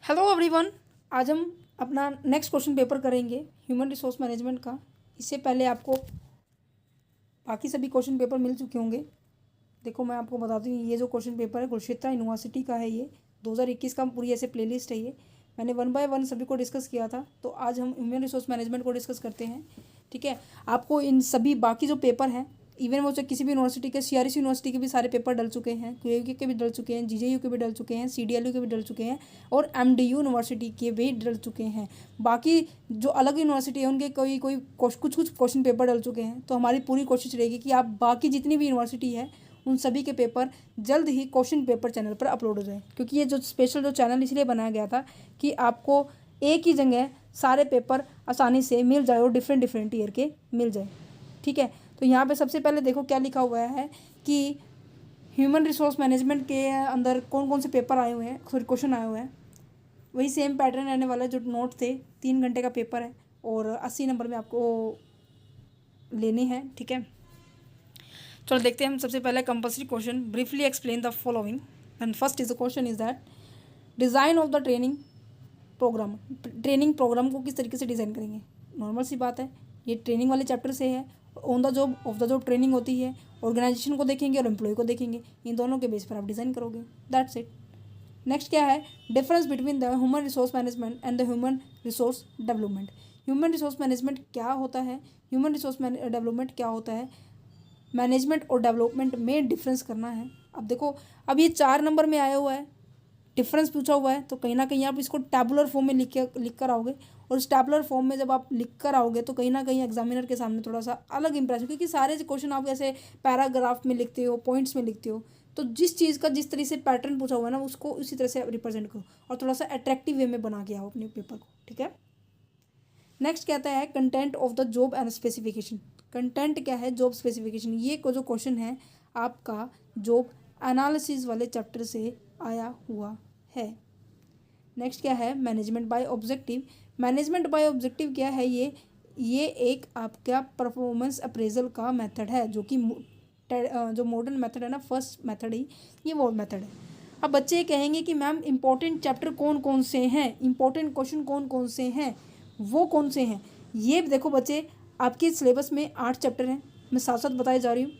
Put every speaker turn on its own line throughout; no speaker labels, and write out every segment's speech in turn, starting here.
Hello everyone. आज हम अपना नेक्स्ट क्वेश्चन पेपर करेंगे ह्यूमन रिसोर्स मैनेजमेंट का। इससे पहले आपको बाकी सभी क्वेश्चन पेपर मिल चुके होंगे। देखो मैं आपको बताती हूँ, ये जो क्वेश्चन पेपर है कुरुक्षेत्र यूनिवर्सिटी का है। ये 2021 का पूरी ऐसे प्लेलिस्ट है। ये मैंने 1 बाय 1 सभी को डिस्कस किया था, तो आज हम ह्यूमन रिसोर्स मैनेजमेंट को डिस्कस करते हैं। ठीक है, आपको इन सभी बाकी जो पेपर हैं, इवन वो चाहे किसी भी यूनिवर्सिटी के, सीआरएस यूनिवर्सिटी के भी सारे पेपर डल चुके हैं, क्यूयू के भी डल चुके हैं, जीजेयू के भी डल चुके हैं, सीडीएलयू के भी डल चुके हैं और एमडीयू यूनिवर्सिटी के भी डल चुके हैं। बाकी जो अलग यूनिवर्सिटी है उनके कुछ कुछ क्वेश्चन पेपर डल चुके हैं। तो हमारी पूरी कोशिश रहेगी कि आप बाकी जितनी भी यूनिवर्सिटी है उन सभी के पेपर जल्द ही क्वेश्चन पेपर चैनल पर अपलोड हो जाए, क्योंकि ये जो स्पेशल जो चैनल इसलिए बनाया गया था कि आपको एक ही जगह सारे पेपर आसानी से मिल जाए और डिफरेंट ईयर के मिल जाए। ठीक है, तो यहाँ पे सबसे पहले देखो क्या लिखा हुआ है कि ह्यूमन रिसोर्स मैनेजमेंट के अंदर कौन कौन से पेपर आए हुए हैं, सॉरी क्वेश्चन आए हुए हैं। वही सेम पैटर्न रहने वाला है जो नोट थे। 3 घंटे का पेपर है और 80 नंबर में आपको लेने हैं। ठीक है, चलो देखते हैं हम। सबसे पहले compulsory question, briefly explain the following. And first is the question is that design of the training program. Training program को किस तरीके से डिज़ाइन करेंगे। नॉर्मल सी बात है, ये ट्रेनिंग वाले चैप्टर से है। On the job, of the job training होती है। ऑर्गेनाइजेशन को देखेंगे और एम्प्लॉय को देखेंगे, इन दोनों के बेस पर आप डिज़ाइन करोगे। That's it. नेक्स्ट क्या है, difference between the human resource management and the human resource development. Human resource management क्या होता है, ह्यूमन रिसोर्स डेवलपमेंट क्या होता है। मैनेजमेंट और डेवलपमेंट में डिफरेंस करना है। अब देखो, अब ये 4 नंबर में आया हुआ है, डिफरेंस पूछा हुआ है, तो कहीं ना कहीं आप इसको टैबुलर फॉर्म में लिख कर आओगे। और इस टैबुलर फॉर्म में जब आप लिख कर आओगे तो कहीं ना कहीं एग्जामिनर के सामने थोड़ा सा अलग इंप्रेशन, क्योंकि सारे क्वेश्चन आप ऐसे पैराग्राफ में लिखते हो, पॉइंट्स में लिखते हो, तो जिस चीज़ का जिस तरह से पैटर्न पूछा हुआ है ना, उसको उसी तरह से रिप्रेजेंट करो और थोड़ा सा अट्रैक्टिव वे में बना के आओ अपने पेपर को। ठीक है, नेक्स्ट कहता है content of the job and specification. Content क्या है, जॉब स्पेसिफिकेशन। ये को जो क्वेश्चन है आपका जॉब एनालिसिस वाले चैप्टर से आया हुआ है। नेक्स्ट क्या है, management by objective. Management by objective क्या है, ये एक आपका परफॉर्मेंस अप्रेजल का मेथड है, जो कि जो मॉडर्न मेथड है ना, फर्स्ट मेथड ही ये वो मेथड है। अब बच्चे ये कहेंगे कि मैम इंपॉर्टेंट चैप्टर कौन कौन से हैं, इंपॉर्टेंट क्वेश्चन कौन कौन से हैं, वो कौन से हैं। ये देखो बच्चे, आपके सिलेबस में 8 चैप्टर हैं, मैं साथ साथ बताई जा रही हूँ।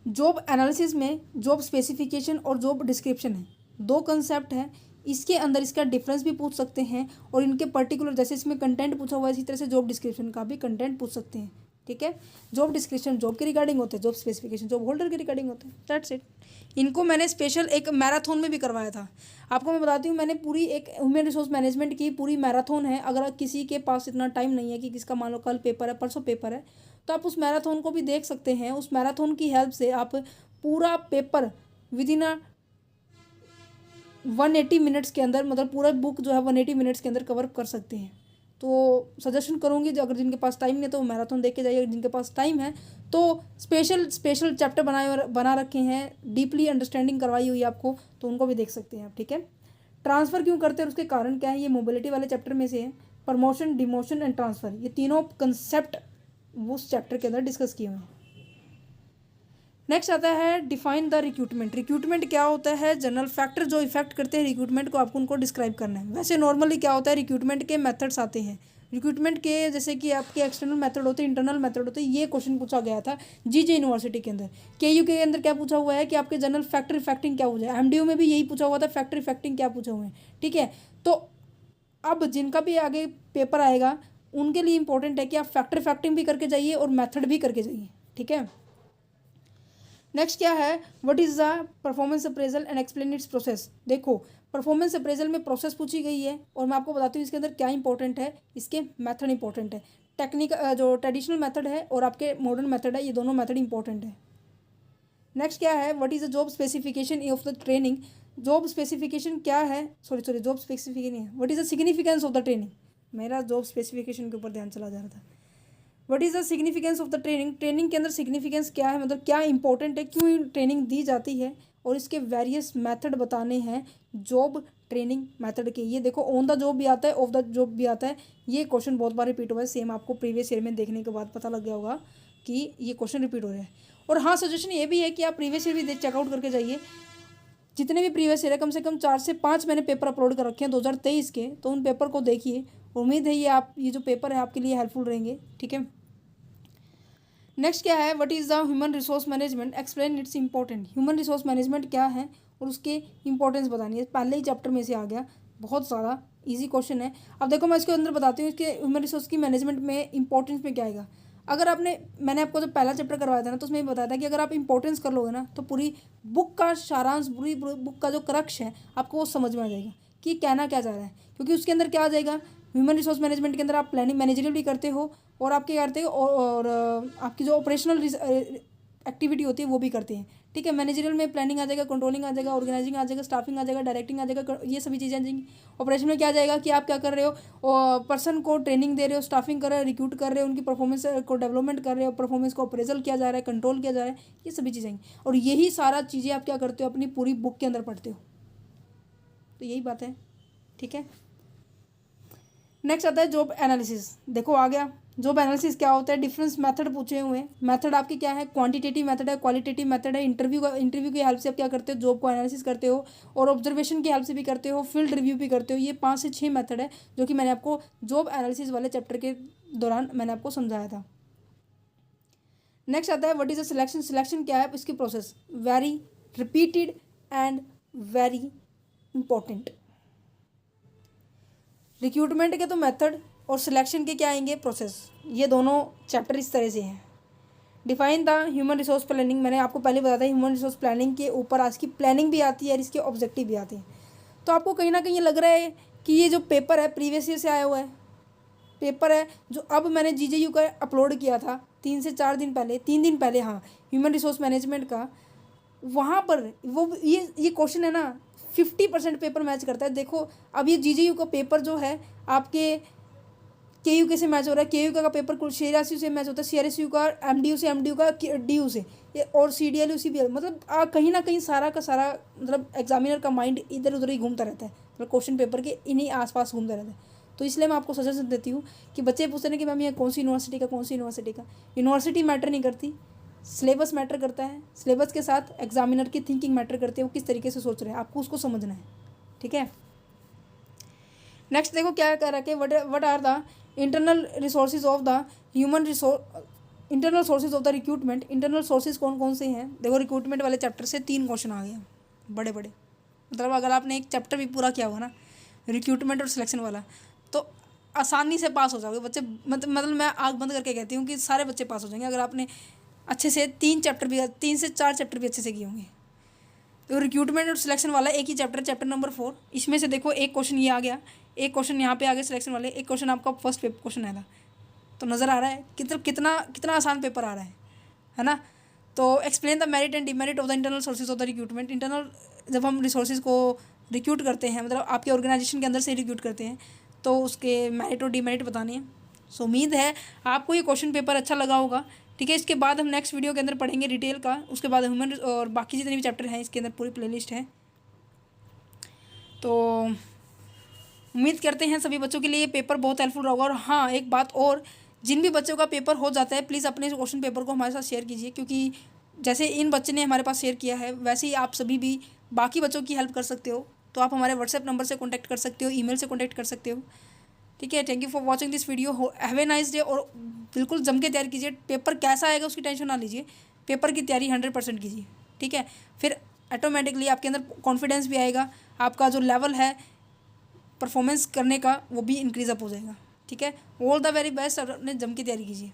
जॉब एनालिसिस में जॉब स्पेसिफिकेशन और जॉब डिस्क्रिप्शन है, 2 कंसेप्ट हैं। इसके अंदर इसका डिफरेंस भी पूछ सकते हैं और इनके पर्टिकुलर, जैसे इसमें कंटेंट पूछा हुआ है, इसी तरह से जॉब डिस्क्रिप्शन का भी कंटेंट पूछ सकते हैं। ठीक है, जॉब डिस्क्रिप्शन जॉब के रिगार्डिंग होते हैं, जॉब स्पेसिफिकेशन जॉब होल्डर के रिगार्डिंग होते हैं। That's it. इनको मैंने स्पेशल एक मैराथन में भी करवाया था। आपको मैं बताती हूँ, मैंने पूरी एक ह्यूमन रिसोर्स मैनेजमेंट की पूरी मैराथन है। अगर किसी के पास इतना टाइम नहीं है कि किसका मान लो कल पेपर है, परसों पेपर है, तो आप उस मैराथन को भी देख सकते हैं। उस मैराथन की हेल्प से आप पूरा पेपर विद इन 180 मिनट्स के अंदर, मतलब पूरा बुक जो है 180 मिनट्स के अंदर कवर कर सकते हैं। तो सजेशन करूँगी, जो अगर जिनके पास टाइम नहीं है तो मैराथन देख के जाइए, जिनके पास टाइम है तो स्पेशल चैप्टर बना रखे हैं, डीपली अंडरस्टैंडिंग करवाई हुई है आपको, तो उनको भी देख सकते हैं आप। ठीक है, ट्रांसफ़र क्यों करते हैं और उसके कारण क्या है, ये मोबिलिटी वाले चैप्टर में से है। प्रमोशन, डिमोशन एंड ट्रांसफ़र, ये तीनों कंसेप्ट उस चैप्टर के अंदर डिस्कस किए हुए हैं। नेक्स्ट आता है डिफाइन द रिक्रूटमेंट। रिक्रूटमेंट क्या होता है, जनरल फैक्टर जो इफेक्ट करते हैं रिक्रूटमेंट को, आपको उनको डिस्क्राइब करना है। वैसे नॉर्मली क्या होता है, रिक्रूटमेंट के मेथड्स आते हैं। रिक्रूटमेंट के जैसे कि आपके एक्सटर्नल मेथड होते हैं, इंटरनल मेथड होते हैं। ये क्वेश्चन पूछा गया था जीजे यूनिवर्सिटी के अंदर। केयू के अंदर क्या पूछा हुआ है कि आपके जनरल फैक्टर इफेक्टिंग क्या पूछा है। एमडीयू में भी यही पूछा हुआ था, फैक्टर इफेक्टिंग क्या पूछा हुआ है। ठीक है, तो अब जिनका भी आगे पेपर आएगा उनके लिए इंपॉर्टेंट है कि आप फैक्टर इफेक्टिंग भी करके जाइए और मेथड भी करके जाइए। ठीक है, नेक्स्ट क्या है, what is the performance appraisal and explain it's process. देखो, परफॉर्मेंस अप्रेजल में प्रोसेस पूछी गई है और मैं आपको बताती हूँ इसके अंदर क्या इंपॉर्टेंट है। इसके मेथड इंपॉर्टेंट है। टेक्निक जो ट्रेडिशनल मेथड है और आपके मॉडर्न मेथड है, ये दोनों मेथड इंपॉर्टेंट है। नेक्स्ट क्या है, what is the job specification of the training. Job specification क्या है, सॉरी जॉब स्पेसिफिकेशन है, what is the significance of the training. मेरा जॉब स्पेसिफिकेशन के ऊपर ध्यान चला जा रहा था। What is the significance of the training. Training के अंदर सिग्निफिकेंस क्या है, मतलब क्या इंपॉर्टेंट है, क्यों ट्रेनिंग दी जाती है, और इसके वेरियस मेथड बताने हैं जॉब ट्रेनिंग मेथड के। ये देखो, ऑन द जॉब भी आता है, ऑफ द जॉब भी आता है। ये क्वेश्चन बहुत बार रिपीट हुआ है, सेम आपको प्रीवियस ईयर में देखने के बाद पता लग गया होगा कि ये क्वेश्चन रिपीट हो रहा है। और हाँ, सजेशन ये भी है कि आप प्रीवियस ईयर भी चेकआउट करके जाइए। जितने भी प्रीवियस ईयर है कम से कम 4 से 5 मैंने पेपर अपलोड कर रखे हैं 2023 के, तो उन पेपर को देखिए। उम्मीद है ये जो पेपर है आपके लिए हेल्पफुल रहेंगे, ठीक है। नेक्स्ट क्या है, what is the human resource management, explain it's important. Human resource management क्या है और उसके इंपॉर्टेंस बतानी है। पहले ही चैप्टर में से आ गया, बहुत ज़्यादा इजी क्वेश्चन है। अब देखो मैं इसके अंदर बताती हूँ इसके ह्यूमन रिसोर्स की मैनेजमेंट में इंपॉर्टेंस में क्या आएगा। अगर मैंने आपको जब पहला चैप्टर करवाया था ना, तो उसमें बताया था कि अगर आप इंपॉर्टेंस कर लोगे ना, तो पूरी बुक का सारांश, पूरी बुक का जो क्रक्स है आपको वो समझ में आ जाएगा कि कहना क्या चाह रहा है। क्योंकि उसके अंदर क्या आ जाएगा, ह्यूमन रिसोर्स मैनेजमेंट के अंदर आप प्लानिंग मैनेजरियल भी करते हो और आपके करते हो और आपकी जो ऑपरेशनल एक्टिविटी होती है वो भी करते हैं, ठीक है। मैनेजरियल में प्लानिंग आ जाएगा, कंट्रोलिंग आ जाएगा, ऑर्गेनाइजिंग आ जाएगा, स्टाफिंग आ जाएगा, डायरेक्टिंग आ जाएगा, ये सभी चीज़ें आ जाएंगी। ऑपरेशन में क्या आ जाएगा कि आप क्या कर रहे हो, पर्सन को ट्रेनिंग दे रहे हो, स्टाफिंग कर रहे हो, रिक्रूट कर रहे हो, उनकी परफॉर्मेंस को डेवलपमेंट कर रहे हो, परफॉर्मेंस को अप्रेजल किया जा रहा है, कंट्रोल किया जा रहा है, ये सभी चीज़ें आएंगी। और यही सारा चीज़ें आप क्या करते हो, अपनी पूरी बुक के अंदर पढ़ते हो। तो यही बात है, ठीक है। नेक्स्ट आता है जॉब एनालिसिस। देखो आ गया जॉब एनालिसिस क्या होता है, डिफरेंस मेथड पूछे हुए हैं। मेथड आपकी क्या है, क्वांटिटेटिव मेथड है, क्वालिटेटिव मेथड है। इंटरव्यू की हेल्प से आप क्या करते हो, जॉब को एनालिसिस करते हो और ऑब्जर्वेशन की हेल्प से भी करते हो, फील्ड रिव्यू भी करते हो। ये 5 से 6 मेथड है जो कि मैंने आपको जॉब एनालिसिस वाले चैप्टर के दौरान मैंने आपको समझाया था। नेक्स्ट आता है what is a selection. Selection क्या है, इसकी process very repeated and very important. Recruitment के तो मेथड और सिलेक्शन के क्या आएंगे, प्रोसेस। ये दोनों चैप्टर इस तरह से हैं। Define the human resource planning, मैंने आपको पहले बताया था ह्यूमन रिसोर्स प्लानिंग के ऊपर आज की प्लानिंग भी आती है और इसके ऑब्जेक्टिव भी आते हैं। तो आपको कहीं ना कहीं लग रहा है कि ये जो पेपर है प्रीवियस ईयर से आया हुआ है पेपर है, जो अब मैंने जीजेयू का अपलोड किया था 3 से 4 दिन पहले, 3 दिन पहले, हाँ, ह्यूमन रिसोर्स मैनेजमेंट का। वहाँ पर वो ये क्वेश्चन है ना 50% पेपर मैच करता है। देखो अब ये जीजेयू का पेपर जो है आपके केयू के से मैच हो रहा है, केयू का पेपर कुल सीआरएसयू से मैच होता है, सीआरएसयू का एमडीयू से, एमडीयू का डीयू से, ये और सीडीएलयू सीबीएल। मतलब कहीं ना कहीं सारा का सारा मतलब एग्जामिनर का माइंड इधर उधर ही घूमता रहता है, मतलब क्वेश्चन पेपर के इन्हीं आसपास घूमता रहता है। तो इसलिए मैं आपको सजेशन देती हूँ कि बच्चे पूछते हैं कि मैम ये कौन सी यूनिवर्सिटी का, कौन सी यूनिवर्सिटी का। यूनिवर्सिटी मैटर नहीं करती, सिलेबस मैटर करता है। सिलेबस के साथ एग्जामिनर की थिंकिंग मैटर करती है, वो किस तरीके से सोच रहे हैं, आपको उसको समझना है, ठीक है। नेक्स्ट देखो क्या कह रहा है, what are the internal resources of the human internal sources of the recruitment. Internal sources कौन कौन से हैं, देखो रिक्रूटमेंट वाले चैप्टर से 3 क्वेश्चन आ गए बड़े बड़े। मतलब अगर आपने एक चैप्टर भी पूरा किया हुआ ना रिक्रूटमेंट और सिलेक्शन वाला, तो आसानी से पास हो जाओगे बच्चे। मतलब मैं आँख बंद करके कहती हूँ कि सारे बच्चे पास हो जाएंगे अगर आपने अच्छे से 3 से 4 चैप्टर भी अच्छे से किए होंगे। तो रिक्रूटमेंट और सिलेक्शन वाला एक ही चैप्टर, चैप्टर नंबर 4। इसमें से देखो एक क्वेश्चन ये आ गया, एक क्वेश्चन यहाँ पे आ गया सिलेक्शन वाले, एक क्वेश्चन आपका फर्स्ट क्वेश्चन आया था। तो नज़र आ रहा है कितना आसान पेपर आ रहा है ना। तो explain the merit and demerit of the internal sources of the recruitment. Internal जब हम रिसोर्सेज को रिक्रूट करते हैं, मतलब आपके ऑर्गेनाइजेशन के अंदर से रिक्रूट करते हैं, तो उसके मेरिट और डिमेरिट बताने हैं। सो उम्मीद है आपको ये क्वेश्चन पेपर अच्छा लगा होगा, ठीक है। इसके बाद हम नेक्स्ट वीडियो के अंदर पढ़ेंगे डिटेल का, उसके बाद ह्यूमन और बाकी जितने भी चैप्टर हैं इसके अंदर पूरी प्लेलिस्ट है। तो उम्मीद करते हैं सभी बच्चों के लिए ये पेपर बहुत हेल्पफुल होगा। और हाँ एक बात और, जिन भी बच्चों का पेपर हो जाता है प्लीज़ अपने क्वेश्चन पेपर को हमारे साथ शेयर कीजिए, क्योंकि जैसे इन बच्चे ने हमारे पास शेयर किया है वैसे ही आप सभी भी बाकी बच्चों की हेल्प कर सकते हो। तो आप हमारे व्हाट्सएप नंबर से कॉन्टैक्ट कर सकते हो, ईमेल से कॉन्टैक्ट कर सकते हो, ठीक है। Thank you for watching this video, have a nice day. और बिल्कुल जम के तैयार कीजिए, पेपर कैसा आएगा उसकी टेंशन ना लीजिए, पेपर की तैयारी 100% कीजिए, ठीक है। फिर ऑटोमेटिकली आपके अंदर कॉन्फिडेंस भी आएगा, आपका जो लेवल है परफॉर्मेंस करने का वो भी इंक्रीज अप हो जाएगा, ठीक है। ऑल द वेरी बेस्ट, अपने जम की तैयारी कीजिए।